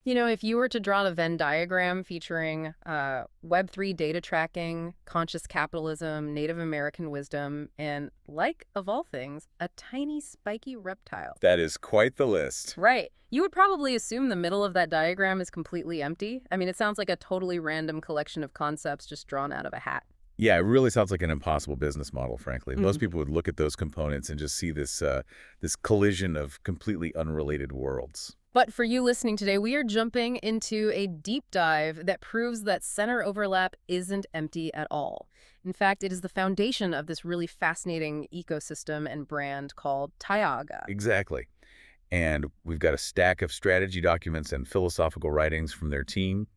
You know, if you were to draw a Venn diagram featuring Web3 data tracking, conscious capitalism, Native American wisdom, and, like, of all things, a tiny spiky reptile. That is quite the list. Right. You would probably assume the middle of that diagram is completely empty. I mean, it sounds like a totally random collection of concepts just drawn out of a hat. Yeah, it really sounds like an impossible business model, frankly. Most people would look at those components and just see this collision of completely unrelated worlds. But for you listening today, we are jumping into a deep dive that proves that center overlap isn't empty at all. In fact, it is the foundation of this really fascinating ecosystem and brand called Tyaga. Exactly. And we've got a stack of strategy documents and philosophical writings from their team,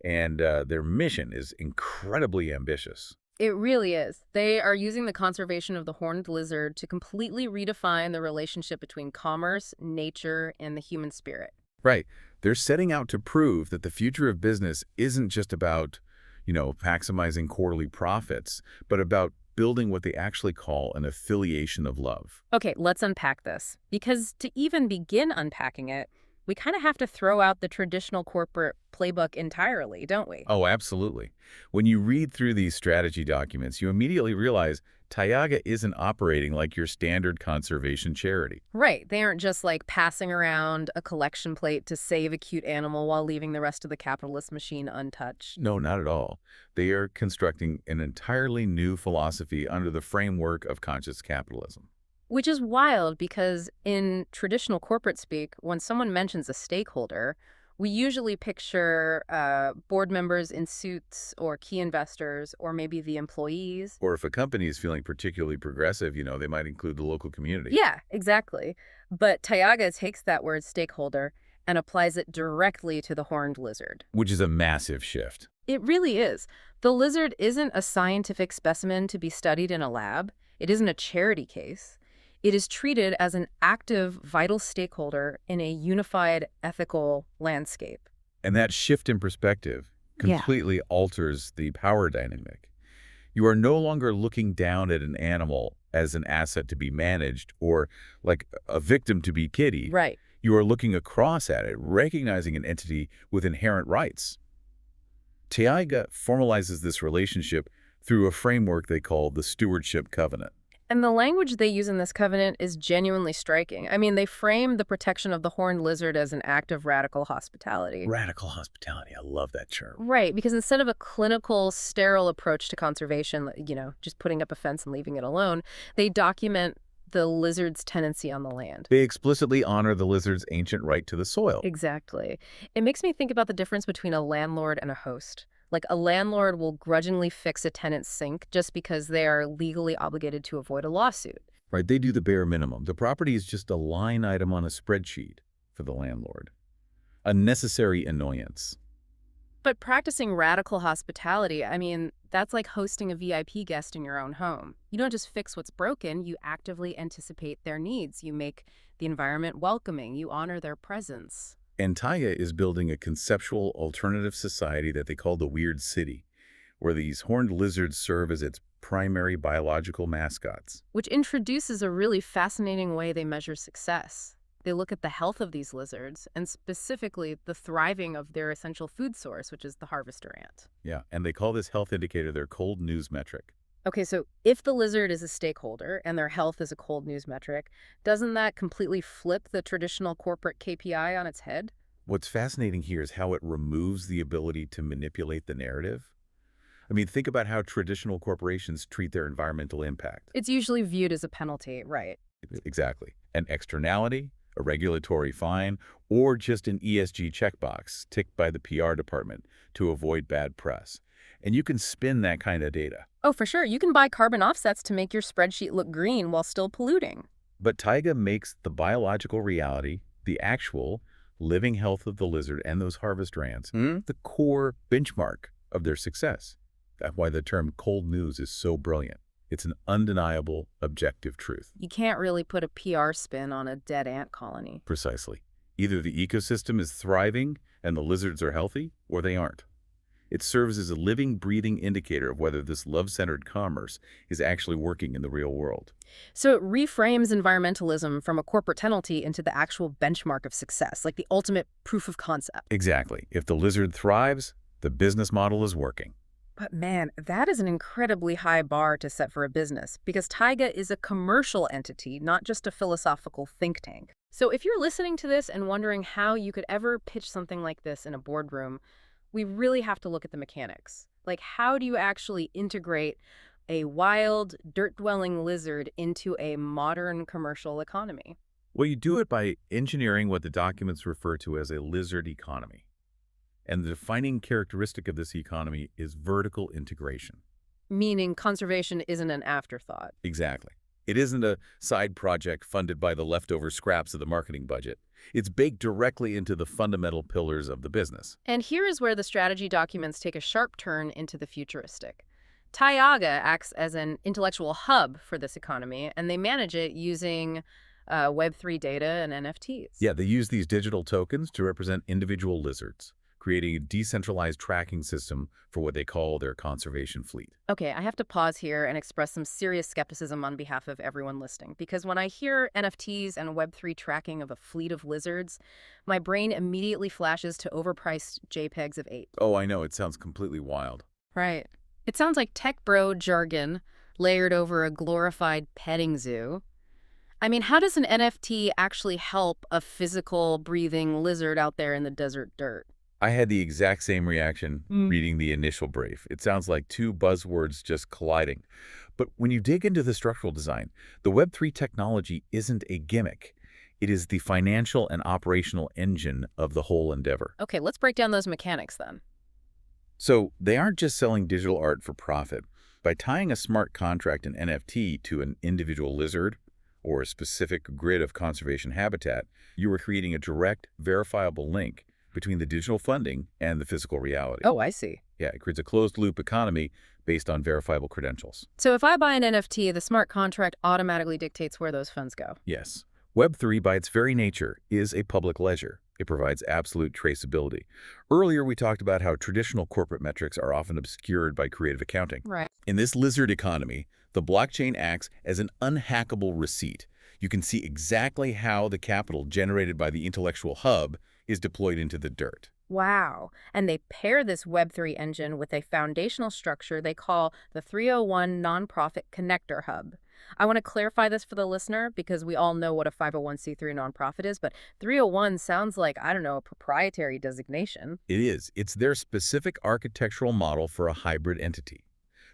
and their mission is incredibly ambitious. It really is. They are using the conservation of the horned lizard to completely redefine the relationship between commerce, nature, and the human spirit. Right. They're setting out to prove that the future of business isn't just about, maximizing quarterly profits, but about building what they actually call an affiliation of love. Okay, let's unpack this. Because to even begin unpacking it, we kind of have to throw out the traditional corporate playbook entirely, don't we? Oh, absolutely. When you read through these strategy documents, you immediately realize Tyaga isn't operating like your standard conservation charity. Right. They aren't just like passing around a collection plate to save a cute animal while leaving the rest of the capitalist machine untouched. No, not at all. They are constructing an entirely new philosophy under the framework of conscious capitalism. Which is wild because in traditional corporate speak, when someone mentions a stakeholder, we usually picture board members in suits or key investors or maybe the employees. Or if a company is feeling particularly progressive, they might include the local community. Yeah, exactly. But Tyaga takes that word stakeholder and applies it directly to the horned lizard. Which is a massive shift. It really is. The lizard isn't a scientific specimen to be studied in a lab. It isn't a charity case. It is treated as an active, vital stakeholder in a unified, ethical landscape. And that shift in perspective Yeah. completely alters the power dynamic. You are no longer looking down at an animal as an asset to be managed or like a victim to be pitied. Right. You are looking across at it, recognizing an entity with inherent rights. Taiga formalizes this relationship through a framework they call the Stewardship Covenant. And the language they use in this covenant is genuinely striking. I mean, they frame the protection of the horned lizard as an act of radical hospitality. Radical hospitality, I love that term. Right, because instead of a clinical, sterile approach to conservation, just putting up a fence and leaving it alone, they document the lizard's tenancy on the land. They explicitly honor the lizard's ancient right to the soil. Exactly. It makes me think about the difference between a landlord and a host. Like a landlord will grudgingly fix a tenant's sink just because they are legally obligated to avoid a lawsuit. Right, they do the bare minimum. The property is just a line item on a spreadsheet for the landlord. A necessary annoyance. But practicing radical hospitality, I mean, that's like hosting a VIP guest in your own home. You don't just fix what's broken, you actively anticipate their needs. You make the environment welcoming, you honor their presence. Antaya is building a conceptual alternative society that they call the Weird City, where these horned lizards serve as its primary biological mascots. Which introduces a really fascinating way they measure success. They look at the health of these lizards, and specifically the thriving of their essential food source, which is the harvester ant. Yeah, and they call this health indicator their cold news metric. Okay, so if the lizard is a stakeholder and their health is a cold news metric, doesn't that completely flip the traditional corporate KPI on its head? What's fascinating here is how it removes the ability to manipulate the narrative. I mean, think about how traditional corporations treat their environmental impact. It's usually viewed as a penalty, right? Exactly. An externality, a regulatory fine, or just an ESG checkbox ticked by the PR department to avoid bad press. And you can spin that kind of data. Oh, for sure. You can buy carbon offsets to make your spreadsheet look green while still polluting. But Taiga makes the biological reality, the actual living health of the lizard and those harvester ants, the core benchmark of their success. That's why the term cold news is so brilliant. It's an undeniable, objective truth. You can't really put a PR spin on a dead ant colony. Precisely. Either the ecosystem is thriving and the lizards are healthy, or they aren't. It serves as a living, breathing indicator of whether this love-centered commerce is actually working in the real world. So it reframes environmentalism from a corporate penalty into the actual benchmark of success, like the ultimate proof of concept. Exactly. If the lizard thrives, the business model is working. But man, that is an incredibly high bar to set for a business because Taiga is a commercial entity, not just a philosophical think tank. So if you're listening to this and wondering how you could ever pitch something like this in a boardroom, we really have to look at the mechanics. Like, how do you actually integrate a wild, dirt-dwelling lizard into a modern commercial economy? Well, you do it by engineering what the documents refer to as a lizard economy. And the defining characteristic of this economy is vertical integration. Meaning conservation isn't an afterthought. Exactly. It isn't a side project funded by the leftover scraps of the marketing budget. It's baked directly into the fundamental pillars of the business. And here is where the strategy documents take a sharp turn into the futuristic. Taiga acts as an intellectual hub for this economy, and they manage it using Web3 data and NFTs. Yeah, they use these digital tokens to represent individual lizards, creating a decentralized tracking system for what they call their conservation fleet. Okay, I have to pause here and express some serious skepticism on behalf of everyone listening, because when I hear NFTs and Web3 tracking of a fleet of lizards, my brain immediately flashes to overpriced JPEGs of apes. Oh, I know, it sounds completely wild. Right. It sounds like tech bro jargon layered over a glorified petting zoo. I mean, how does an NFT actually help a physical, breathing lizard out there in the desert dirt? I had the exact same reaction reading the initial brief. It sounds like two buzzwords just colliding. But when you dig into the structural design, the Web3 technology isn't a gimmick. It is the financial and operational engine of the whole endeavor. Okay, let's break down those mechanics then. So they aren't just selling digital art for profit. By tying a smart contract, an NFT, to an individual lizard or a specific grid of conservation habitat, you are creating a direct, verifiable link between the digital funding and the physical reality. Oh, I see. Yeah, it creates a closed-loop economy based on verifiable credentials. So if I buy an NFT, the smart contract automatically dictates where those funds go. Yes. Web3, by its very nature, is a public ledger. It provides absolute traceability. Earlier, we talked about how traditional corporate metrics are often obscured by creative accounting. Right. In this lizard economy, the blockchain acts as an unhackable receipt. You can see exactly how the capital generated by the intellectual hub is deployed into the dirt. Wow. And they pair this Web3 engine with a foundational structure they call the 301 Nonprofit Connector Hub. I want to clarify this for the listener because we all know what a 501c3 nonprofit is, but 301 sounds like, I don't know, a proprietary designation. It is. It's their specific architectural model for a hybrid entity.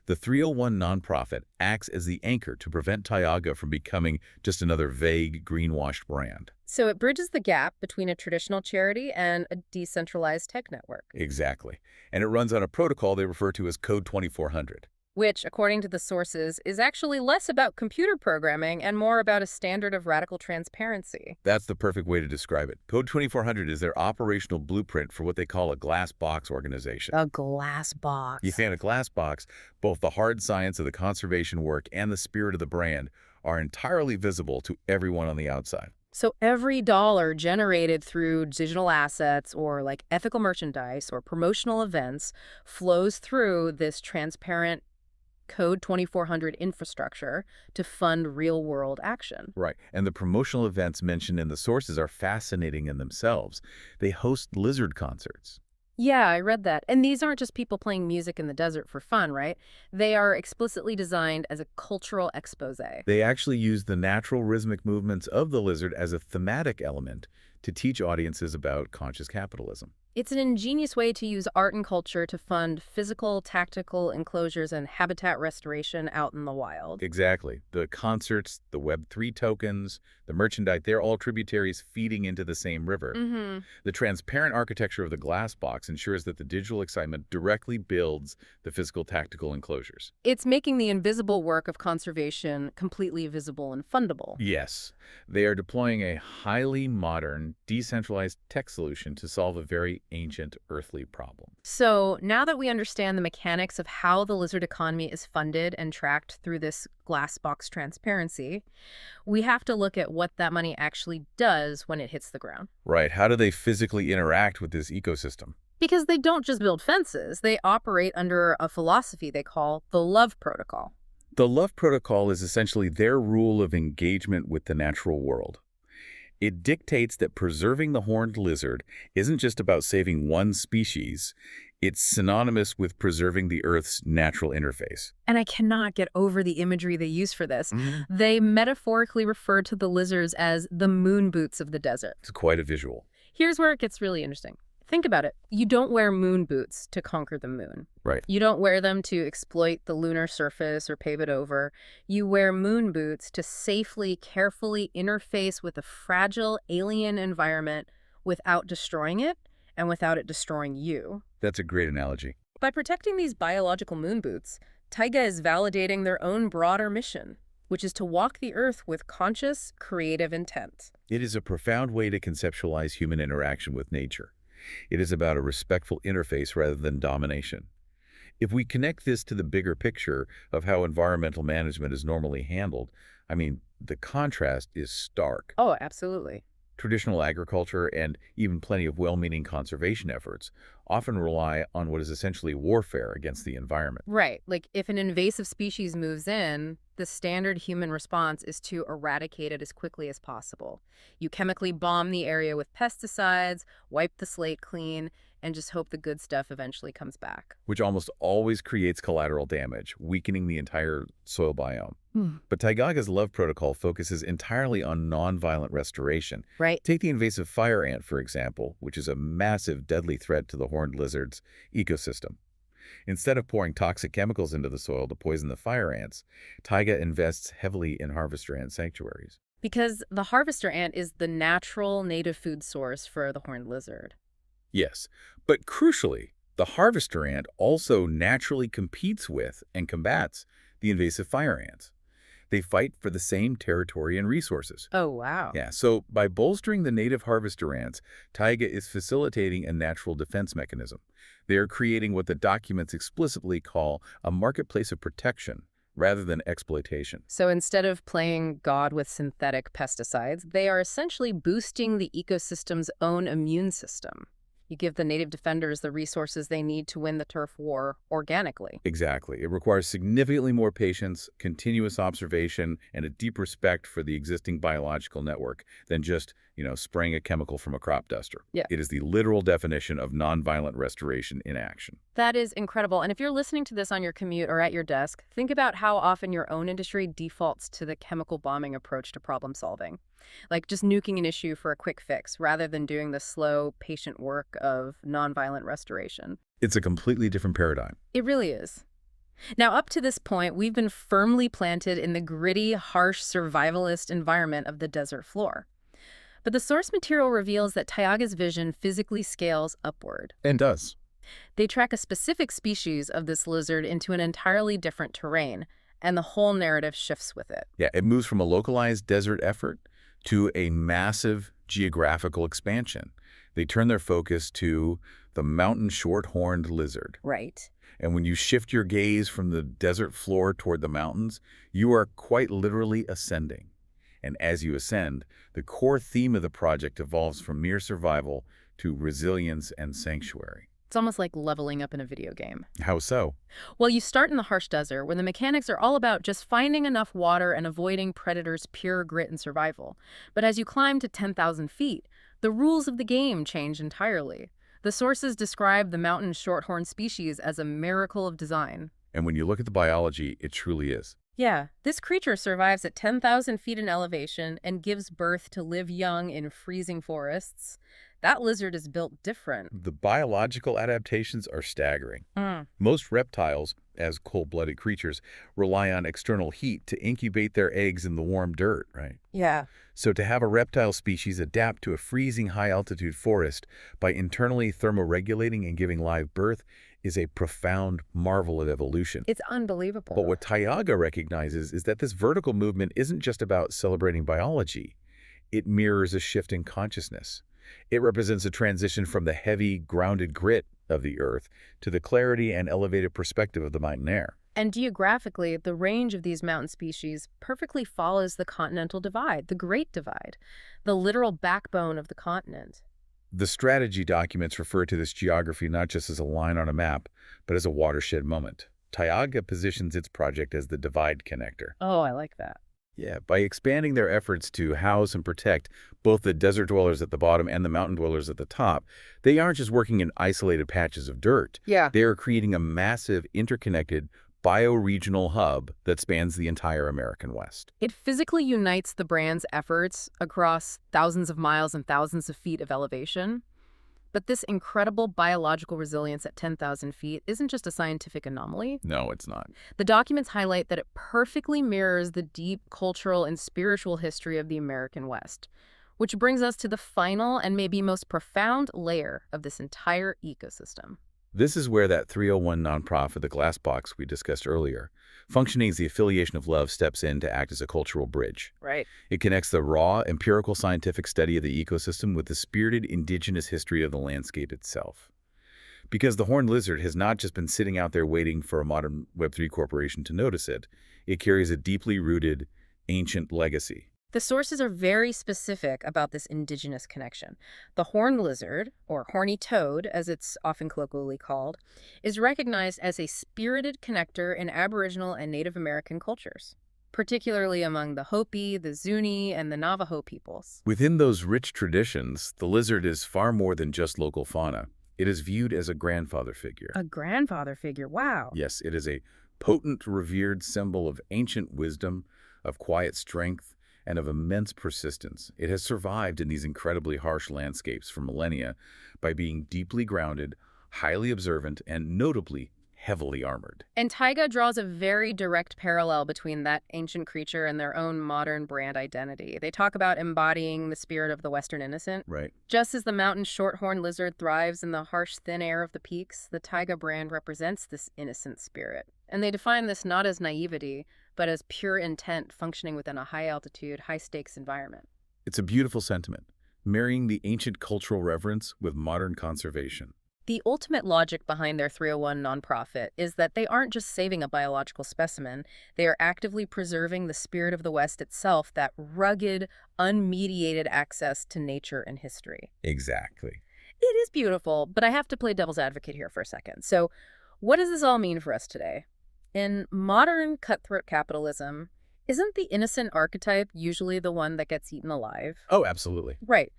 The 301 nonprofit acts as the anchor to prevent Taiga from becoming just another vague, greenwashed brand. So it bridges the gap between a traditional charity and a decentralized tech network. Exactly. And it runs on a protocol they refer to as Code 2400. Which, according to the sources, is actually less about computer programming and more about a standard of radical transparency. That's the perfect way to describe it. Code 2400 is their operational blueprint for what they call a glass box organization. A glass box. You see, in a glass box, both the hard science of the conservation work and the spirit of the brand are entirely visible to everyone on the outside. So every dollar generated through digital assets or like ethical merchandise or promotional events flows through this transparent Code 2400 infrastructure to fund real-world action. Right. And the promotional events mentioned in the sources are fascinating in themselves. They host lizard concerts. Yeah, I read that. And these aren't just people playing music in the desert for fun, right? They are explicitly designed as a cultural expose. They actually use the natural rhythmic movements of the lizard as a thematic element to teach audiences about conscious capitalism. It's an ingenious way to use art and culture to fund physical, tactical enclosures and habitat restoration out in the wild. Exactly. The concerts, the Web3 tokens, the merchandise, they're all tributaries feeding into the same river. The transparent architecture of the glass box ensures that the digital excitement directly builds the physical tactical enclosures. It's making the invisible work of conservation completely visible and fundable. Yes, they are deploying a highly modern, decentralized tech solution to solve a very ancient earthly problem. So now that we understand the mechanics of how the lizard economy is funded and tracked through this glass box transparency, we have to look at what that money actually does when it hits the ground. Right. How do they physically interact with this ecosystem? Because they don't just build fences, they operate under a philosophy they call the love protocol. The love protocol is essentially their rule of engagement with the natural world. It dictates that preserving the horned lizard isn't just about saving one species, it's synonymous with preserving the Earth's natural interface. And I cannot get over the imagery they use for this. Mhm. They metaphorically refer to the lizards as the moon boots of the desert. It's quite a visual. Here's where it gets really interesting. Think about it. You don't wear moon boots to conquer the moon. Right. You don't wear them to exploit the lunar surface or pave it over. You wear moon boots to safely, carefully interface with a fragile alien environment without destroying it and without it destroying you. That's a great analogy. By protecting these biological moon boots, Taiga is validating their own broader mission, which is to walk the Earth with conscious, creative intent. It is a profound way to conceptualize human interaction with nature. It is about a respectful interface rather than domination. If we connect this to the bigger picture of how environmental management is normally handled, I mean, the contrast is stark. Oh, absolutely. Traditional agriculture and even plenty of well-meaning conservation efforts often rely on what is essentially warfare against the environment. Right. Like if an invasive species moves in, the standard human response is to eradicate it as quickly as possible. You chemically bomb the area with pesticides, wipe the slate clean, and just hope the good stuff eventually comes back. Which almost always creates collateral damage, weakening the entire soil biome. But Taigaga's love protocol focuses entirely on nonviolent restoration. Right. Take the invasive fire ant, for example, which is a massive, deadly threat to the horned lizard's ecosystem. Instead of pouring toxic chemicals into the soil to poison the fire ants, Taiga invests heavily in harvester ant sanctuaries. Because the harvester ant is the natural native food source for the horned lizard. Yes, but crucially, the harvester ant also naturally competes with and combats the invasive fire ants. They fight for the same territory and resources. Oh, wow. Yeah, so by bolstering the native harvester ants, taiga is facilitating a natural defense mechanism. They are creating what the documents explicitly call a marketplace of protection rather than exploitation. So instead of playing God with synthetic pesticides, they are essentially boosting the ecosystem's own immune system. You give the native defenders the resources they need to win the turf war organically. Exactly. It requires significantly more patience, continuous observation, and a deep respect for the existing biological network than just, spraying a chemical from a crop duster. Yeah. It is the literal definition of nonviolent restoration in action. That is incredible. And if you're listening to this on your commute or at your desk, think about how often your own industry defaults to the chemical bombing approach to problem solving. Like just nuking an issue for a quick fix rather than doing the slow, patient work of nonviolent restoration. It's a completely different paradigm. It really is. Now, up to this point, we've been firmly planted in the gritty, harsh, survivalist environment of the desert floor. But the source material reveals that Taiyaga's vision physically scales upward. And does. They track a specific species of this lizard into an entirely different terrain, and the whole narrative shifts with it. Yeah, it moves from a localized desert effort to a massive geographical expansion. They turn their focus to the mountain short-horned lizard. Right. And when you shift your gaze from the desert floor toward the mountains, you are quite literally ascending. And as you ascend, the core theme of the project evolves from mere survival to resilience and sanctuary. It's almost like leveling up in a video game. How so? Well, you start in the harsh desert, where the mechanics are all about just finding enough water and avoiding predators' pure grit and survival. But as you climb to 10,000 feet, the rules of the game change entirely. The sources describe the mountain shorthorn species as a miracle of design. And when you look at the biology, it truly is. Yeah, this creature survives at 10,000 feet in elevation and gives birth to live young in freezing forests. That lizard is built different. The biological adaptations are staggering. Mm. Most reptiles, as cold-blooded creatures, rely on external heat to incubate their eggs in the warm dirt, right? Yeah. So to have a reptile species adapt to a freezing high-altitude forest by internally thermoregulating and giving live birth is a profound marvel of evolution. It's unbelievable. But what Taiga recognizes is that this vertical movement isn't just about celebrating biology. It mirrors a shift in consciousness. It represents a transition from the heavy, grounded grit of the earth to the clarity and elevated perspective of the mountain air. And geographically, the range of these mountain species perfectly follows the continental divide, the Great Divide, the literal backbone of the continent. The strategy documents refer to this geography not just as a line on a map, but as a watershed moment. Tioga positions its project as the divide connector. Oh, I like that. Yeah, by expanding their efforts to house and protect both the desert dwellers at the bottom and the mountain dwellers at the top, they aren't just working in isolated patches of dirt. Yeah. They are creating a massive, interconnected, bioregional hub that spans the entire American West. It physically unites the brand's efforts across thousands of miles and thousands of feet of elevation. But this incredible biological resilience at 10,000 feet isn't just a scientific anomaly. No, it's not. The documents highlight that it perfectly mirrors the deep cultural and spiritual history of the American West, which brings us to the final and maybe most profound layer of this entire ecosystem. This is where that 301 nonprofit, the Glass Box we discussed earlier, functioning as the affiliation of love, steps in to act as a cultural bridge. Right. It connects the raw, empirical scientific study of the ecosystem with the spirited indigenous history of the landscape itself. Because the horned lizard has not just been sitting out there waiting for a modern Web3 corporation to notice it, it carries a deeply rooted, ancient legacy. The sources are very specific about this indigenous connection. The horned lizard, or horny toad as it's often colloquially called, is recognized as a spirited connector in Aboriginal and Native American cultures, particularly among the Hopi, the Zuni, and the Navajo peoples. Within those rich traditions, the lizard is far more than just local fauna. It is viewed as a grandfather figure. A grandfather figure, wow. Yes, it is a potent, revered symbol of ancient wisdom, of quiet strength, and of immense persistence. It has survived in these incredibly harsh landscapes for millennia by being deeply grounded, highly observant, and notably heavily armored. And taiga draws a very direct parallel between that ancient creature and their own modern brand identity. They talk about embodying the spirit of the Western innocent. Right. Just as the mountain shorthorn lizard thrives in the harsh, thin air of the peaks, the taiga brand represents this innocent spirit. And they define this not as naivety, but as pure intent functioning within a high-altitude, high-stakes environment. It's a beautiful sentiment, marrying the ancient cultural reverence with modern conservation. The ultimate logic behind their 301 nonprofit is that they aren't just saving a biological specimen, they are actively preserving the spirit of the West itself, that rugged, unmediated access to nature and history. Exactly. It is beautiful, but I have to play devil's advocate here for a second. So, what does this all mean for us today? In modern cutthroat capitalism, isn't the innocent archetype usually the one that gets eaten alive? Oh, absolutely. Right.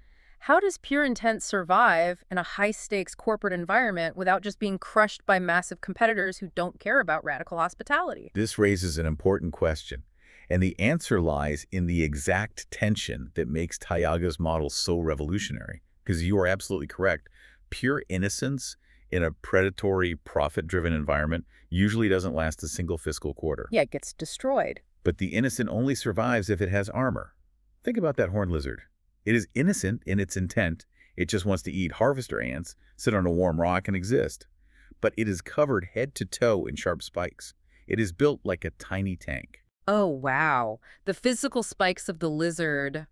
How does pure intent survive in a high-stakes corporate environment without just being crushed by massive competitors who don't care about radical hospitality? This raises an important question, and the answer lies in the exact tension that makes Tayaga's model so revolutionary. Because you are absolutely correct. Pure innocence in a predatory, profit-driven environment usually doesn't last a single fiscal quarter. Yeah, it gets destroyed. But the innocent only survives if it has armor. Think about that horned lizard. It is innocent in its intent. It just wants to eat harvester ants, sit on a warm rock, and exist. But it is covered head to toe in sharp spikes. It is built like a tiny tank. Oh, wow. The physical spikes of the lizard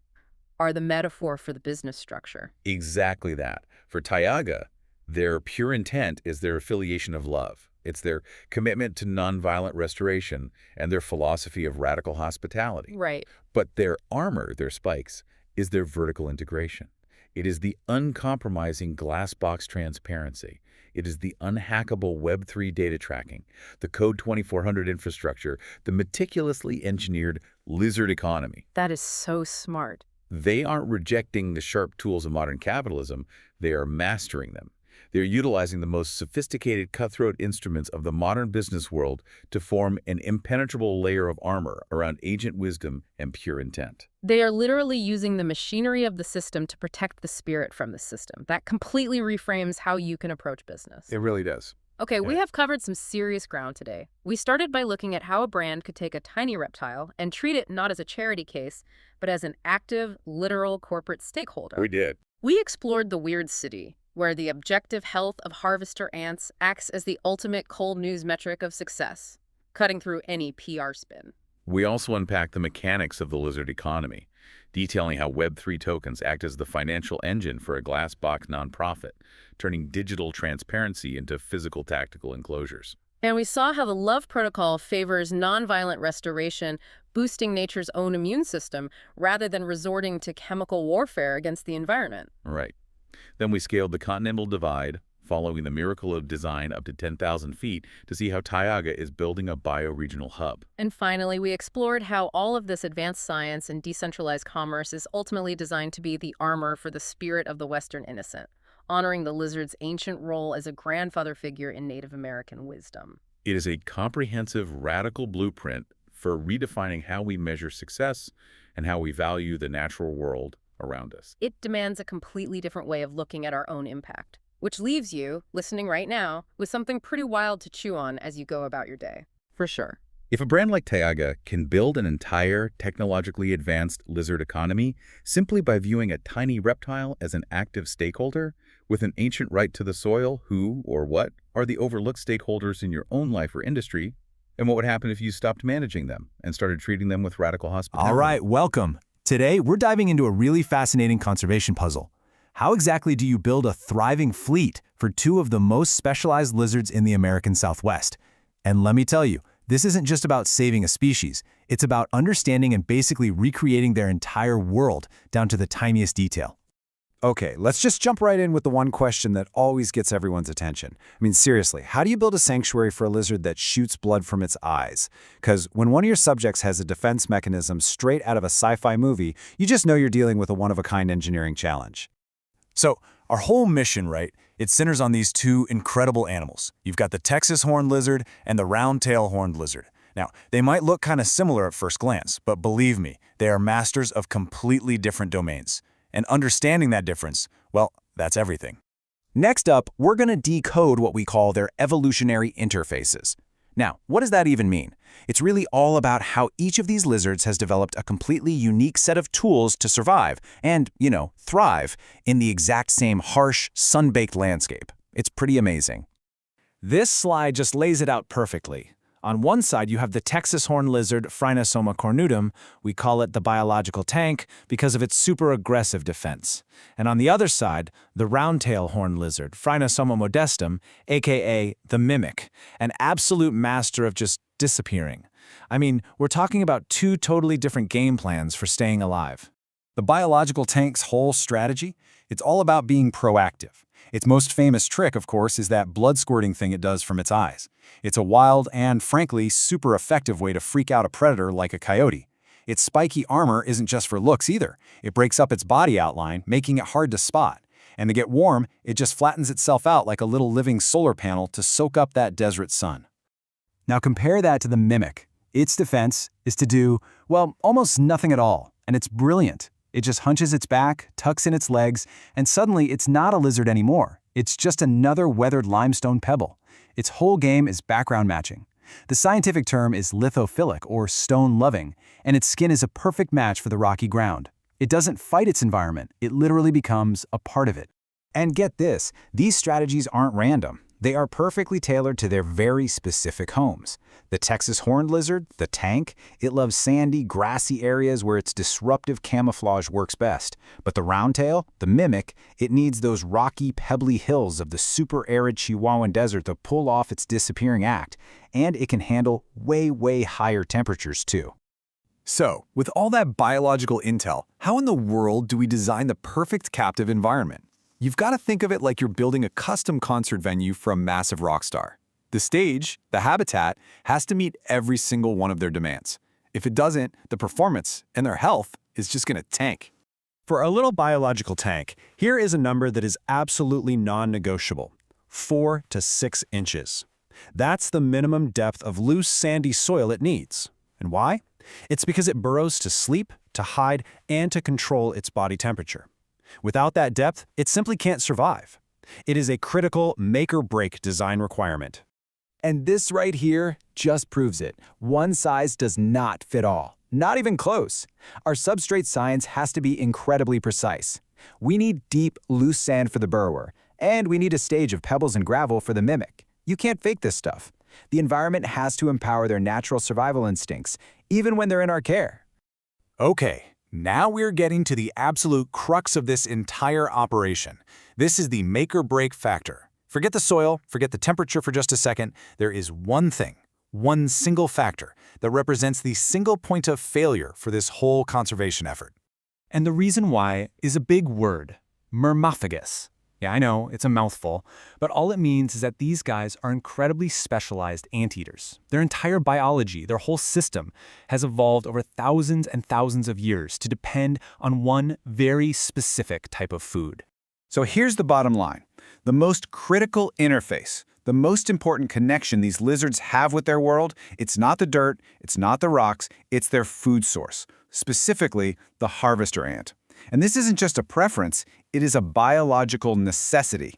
are the metaphor for the business structure. Exactly that. For Tyaga, their pure intent is their affiliation of love. It's their commitment to nonviolent restoration and their philosophy of radical hospitality. Right. But their armor, their spikes, is their vertical integration. It is the uncompromising glass box transparency. It is the unhackable Web3 data tracking, the Code 2400 infrastructure, the meticulously engineered lizard economy. That is so smart. They aren't rejecting the sharp tools of modern capitalism. They are mastering them. They're utilizing the most sophisticated cutthroat instruments of the modern business world to form an impenetrable layer of armor around agent wisdom and pure intent. They are literally using the machinery of the system to protect the spirit from the system. That completely reframes how you can approach business. It really does. Okay, we Yeah. have covered some serious ground today. We started by looking at how a brand could take a tiny reptile and treat it not as a charity case, but as an active, literal corporate stakeholder. We did. We explored the weird city, where the objective health of harvester ants acts as the ultimate cold news metric of success, cutting through any PR spin. We also unpacked the mechanics of the lizard economy, detailing how Web3 tokens act as the financial engine for a glass box nonprofit, turning digital transparency into physical tactical enclosures. And we saw how the love protocol favors nonviolent restoration, boosting nature's own immune system, rather than resorting to chemical warfare against the environment. Right. Then we scaled the Continental Divide, following the miracle of design up to 10,000 feet to see how Tioga is building a bioregional hub. And finally, we explored how all of this advanced science and decentralized commerce is ultimately designed to be the armor for the spirit of the Western innocent, honoring the lizard's ancient role as a grandfather figure in Native American wisdom. It is a comprehensive, radical blueprint for redefining how we measure success and how we value the natural world around us. It demands a completely different way of looking at our own impact, which leaves you, listening right now, with something pretty wild to chew on as you go about your day. For sure. If a brand like Tioga can build an entire technologically advanced lizard economy simply by viewing a tiny reptile as an active stakeholder with an ancient right to the soil, who or what are the overlooked stakeholders in your own life or industry, and what would happen if you stopped managing them and started treating them with radical hospitality? All right, welcome. Today, we're diving into a really fascinating conservation puzzle. How exactly do you build a thriving fleet for two of the most specialized lizards in the American Southwest? And let me tell you, this isn't just about saving a species. It's about understanding and basically recreating their entire world down to the tiniest detail. Okay, let's just jump right in with the one question that always gets everyone's attention. I mean, seriously, how do you build a sanctuary for a lizard that shoots blood from its eyes? Because when one of your subjects has a defense mechanism straight out of a sci-fi movie, you just know you're dealing with a one-of-a-kind engineering challenge. So, our whole mission, right, it centers on these two incredible animals. You've got the Texas horned lizard and the round-tail horned lizard. Now, they might look kind of similar at first glance, but believe me, they are masters of completely different domains. And understanding that difference, well, that's everything. Next up, we're going to decode what we call their evolutionary interfaces. Now, what does that even mean? It's really all about how each of these lizards has developed a completely unique set of tools to survive and, thrive in the exact same harsh, sun-baked landscape. It's pretty amazing. This slide just lays it out perfectly. On one side, you have the Texas horned lizard Phrynosoma cornutum. We call it the biological tank because of its super aggressive defense. And on the other side, the round-tail horned lizard Phrynosoma modestum, aka the mimic, an absolute master of just disappearing. I mean, we're talking about two totally different game plans for staying alive. The biological tank's whole strategy, it's all about being proactive. Its most famous trick, of course, is that blood-squirting thing it does from its eyes. It's a wild and, frankly, super effective way to freak out a predator like a coyote. Its spiky armor isn't just for looks either. It breaks up its body outline, making it hard to spot. And to get warm, it just flattens itself out like a little living solar panel to soak up that desert sun. Now compare that to the mimic. Its defense is to do, well, almost nothing at all, and it's brilliant. It just hunches its back, tucks in its legs, and suddenly it's not a lizard anymore. It's just another weathered limestone pebble. Its whole game is background matching. The scientific term is lithophilic, or stone-loving, and its skin is a perfect match for the rocky ground. It doesn't fight its environment, it literally becomes a part of it. And get this, these strategies aren't random. They are perfectly tailored to their very specific homes. The Texas horned lizard, the tank, it loves sandy, grassy areas where its disruptive camouflage works best. But the roundtail, the mimic, it needs those rocky, pebbly hills of the super arid Chihuahuan desert to pull off its disappearing act. And it can handle way, way higher temperatures too. So, with all that biological intel, how in the world do we design the perfect captive environment? You've got to think of it like you're building a custom concert venue for a massive rock star. The stage, the habitat, has to meet every single one of their demands. If it doesn't, the performance and their health is just going to tank. For our little biological tank, here is a number that is absolutely non-negotiable: 4 to 6 inches. That's the minimum depth of loose, sandy soil it needs. And why? It's because it burrows to sleep, to hide, and to control its body temperature. Without that depth, it simply can't survive. It is a critical make-or-break design requirement. And this right here just proves it. One size does not fit all. Not even close. Our substrate science has to be incredibly precise. We need deep, loose sand for the burrower, and we need a stage of pebbles and gravel for the mimic. You can't fake this stuff. The environment has to empower their natural survival instincts, even when they're in our care. Okay, now we're getting to the absolute crux of this entire operation. This is the make-or-break factor. Forget the soil, forget the temperature for just a second. There is one thing, one single factor, that represents the single point of failure for this whole conservation effort. And the reason why is a big word: Myrmophagus. Yeah, I know, it's a mouthful, but all it means is that these guys are incredibly specialized anteaters. Their entire biology, their whole system, has evolved over thousands and thousands of years to depend on one very specific type of food. So here's the bottom line. The most critical interface, the most important connection these lizards have with their world, it's not the dirt, it's not the rocks, it's their food source, specifically the harvester ant. And this isn't just a preference, it is a biological necessity.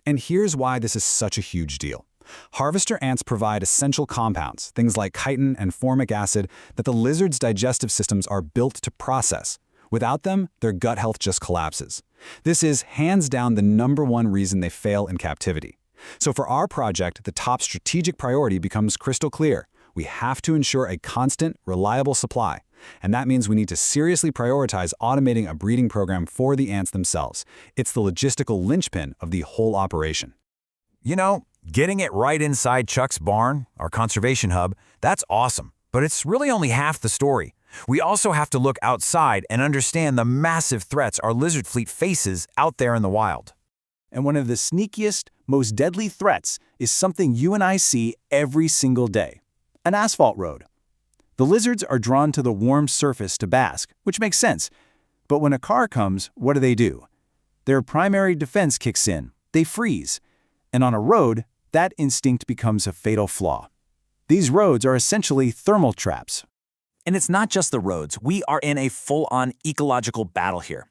And here's why this is such a huge deal. Harvester ants provide essential compounds, things like chitin and formic acid, that the lizard's digestive systems are built to process. Without them, their gut health just collapses. This is hands down the #1 reason they fail in captivity. So for our project, the top strategic priority becomes crystal clear. We have to ensure a constant, reliable supply. And that means we need to seriously prioritize automating a breeding program for the ants themselves. It's the logistical linchpin of the whole operation. You know, getting it right inside Chuck's barn, our conservation hub, that's awesome. But it's really only half the story. We also have to look outside and understand the massive threats our lizard fleet faces out there in the wild. And one of the sneakiest, most deadly threats is something you and I see every single day: an asphalt road. The lizards are drawn to the warm surface to bask, which makes sense. But when a car comes, what do? Their primary defense kicks in. They freeze. And on a road, that instinct becomes a fatal flaw. These roads are essentially thermal traps. And it's not just the roads. We are in a full-on ecological battle here.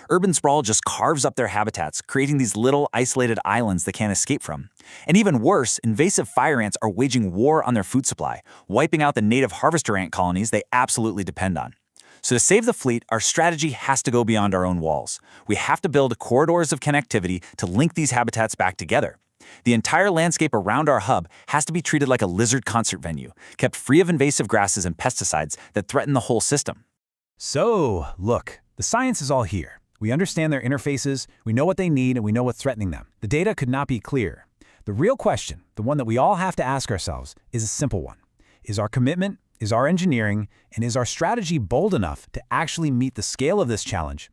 Urban sprawl just carves up their habitats, creating these little isolated islands they can't escape from. And even worse, invasive fire ants are waging war on their food supply, wiping out the native harvester ant colonies they absolutely depend on. So to save the fleet, our strategy has to go beyond our own walls. We have to build corridors of connectivity to link these habitats back together. The entire landscape around our hub has to be treated like a lizard concert venue, kept free of invasive grasses and pesticides that threaten the whole system. So, look, the science is all here. We understand their interfaces, we know what they need, and we know what's threatening them. The data could not be clearer. The real question, the one that we all have to ask ourselves, is a simple one. Is our commitment, is our engineering, and is our strategy bold enough to actually meet the scale of this challenge